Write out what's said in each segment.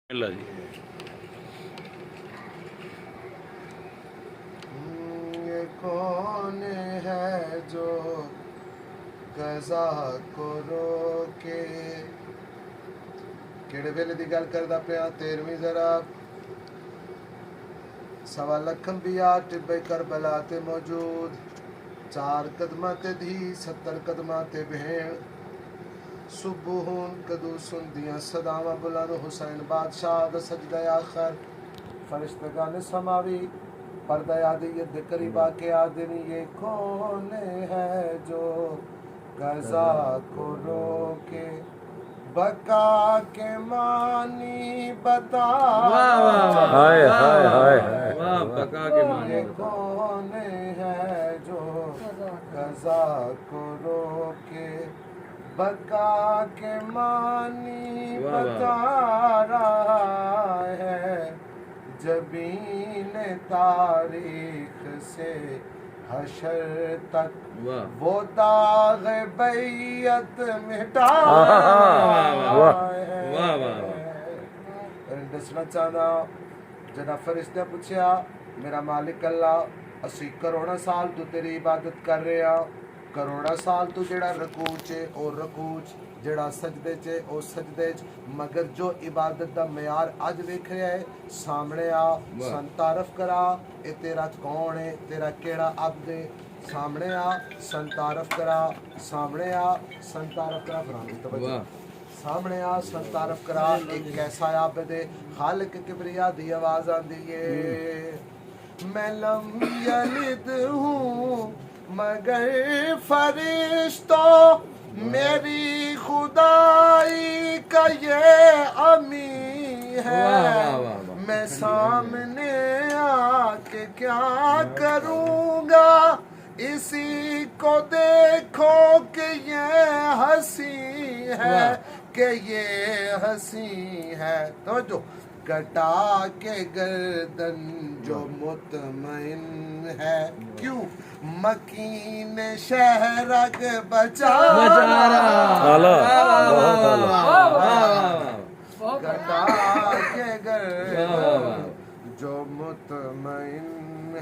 اللہ جی یہ کون ہے جو قضا کو روکے کہڑے ویلے دی گل کردا پیا 13ویں ذرا سوا لکھ انبیاء ٹبے کربلا تے موجود 4 قدماں تے دھی 70 قدماں تے بھیڑ صبحون کدو سندیاں صداواں بلند حسین بادشاہ دا سجدہ آخر فرشتگان سماوی پردہ عادیت دے قریب آ کے آدن یہ کون ہے جو قضا کو روکے بقا کے معنی بتا ہائے ہائے ہائے ہائے بقا کے معنی یہ کون ہے جو قضا کو روکے بقا کے معنی بتا رہا ہے جبین تاریخ سے حشر تک وہ داغ بیعت مٹا رہا ہے۔ دسنا چاہنا جنا فرشتے پوچھیا میرا مالک اللہ اسی کروڑا سال تو تیری عبادت کر رہے ہیں کروڑا سال تو جڑا رکوع چے او رکوع جڑا سجدے چے او سجدے چ مگر جو عبادت دا معیار اج ویکھ رہا ہے سامنے آ سن تعارف کرا اے تیرا کون ہے تیرا کیڑا عبد ہے سامنے آ سن تعارف کرا سامنے آ سن تعارف کرا فرمائی توجہ سامنے آ سن تعارف کرا ایک کیسا عابد ہے خالق کبریا دی آواز آندی ہے میں لم یلد ہوں مگر فرشتوں میری خدائی کا یہ امی ہے میں سامنے آ کے کیا کروں گا اسی کو دیکھو کہ یہ ہنسی ہے کہ یہ ہنسی ہے توجہ کٹا کے گردن جو مطمئن ہے کیوں مکین شہرگ بچا کٹا کے گردن جو مطمئن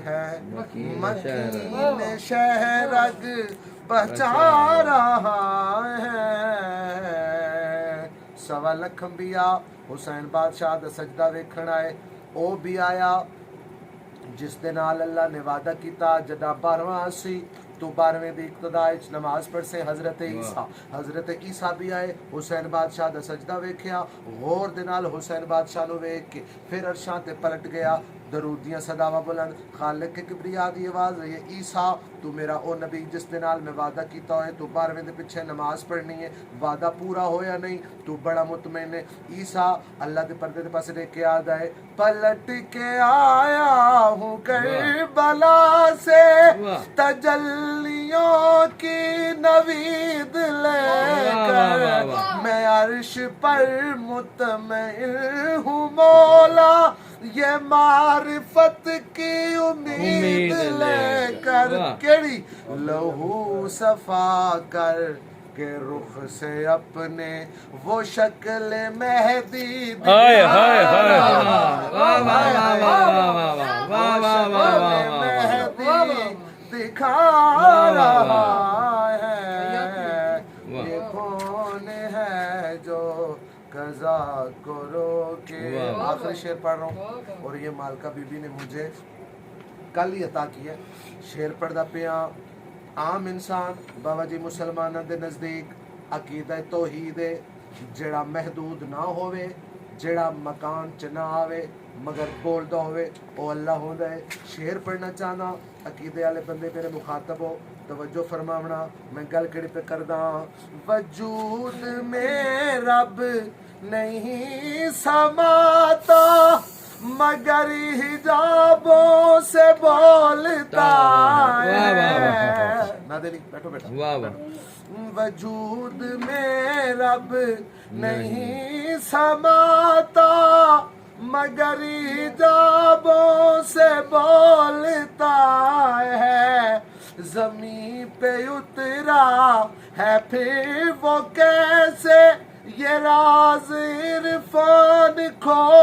ہے مکین شہرگ بچا رہا ہے سوا لکھ انبیاء حسین بادشاہ دا سجدہ ویکھن آئے او بھی آیا جس دے نال اللہ نے وعدہ کیتا جدا 12واں سی تو 12ویں دی ابتدا وچ نماز پڑھ سے حضرت عیسیٰ بھی آئے حسین بادشاہ دا سجدہ ویکھیا غور دے نال حسین بادشاہ نو ویکھ کے پھر عرشاں تے پلٹ گیا درودیاں صداواں بلند خالق کے کبریا دی آواز ہے عیسیٰ تو میرا او نبی جس دے نال میں وعدہ کیتا ہوئے تو 12ویں دے پیچھے نماز پڑھنی ہے وعدہ پورا ہویا نہیں تو بڑا مطمئن ہے عیسیٰ اللہ دے پردے دے پاس لے کے آدا ہے پلٹ کے آیا ہوں کربلا سے تجلیوں کی نوید لے کر میں عرش پر مطمئن ہوں مولا یہ معرفت کی امید لے کر کیڑی لہو صفا کر کے رخ سے اپنے وہ شکل مہدی دکھا رہا ہے یہ کون ہے جو قضا کو روکے آخری شعر پڑھ رہا ہوں اور یہ مالکہ بی بی نے مجھے کل ہی عطا کیا شعر پڑھدا پیا عام انسان بابا جی مسلمانہ دے نزدیک عقیدہ توحید ہے جڑا محدود نہ ہوئے جڑا مکان چ نہ آوے مگر بولدا ہوئے او اللہ ہوندا ہے شعر پڑھنا چاہنا عقیدے والے بندے میرے مخاطب ہو توجہ فرماونا میں گل کڑی پہ کردا وجود میں رب نہیں سماتا مگر حجابوں سے بولتا ہے نہ دلی بیٹھو بیٹھو وجود میں رب نہیں سماتا مگر حجابوں سے بولتا ہے زمین پہ اترا ہے پھر وہ کیسے یہ راز عرفان کھو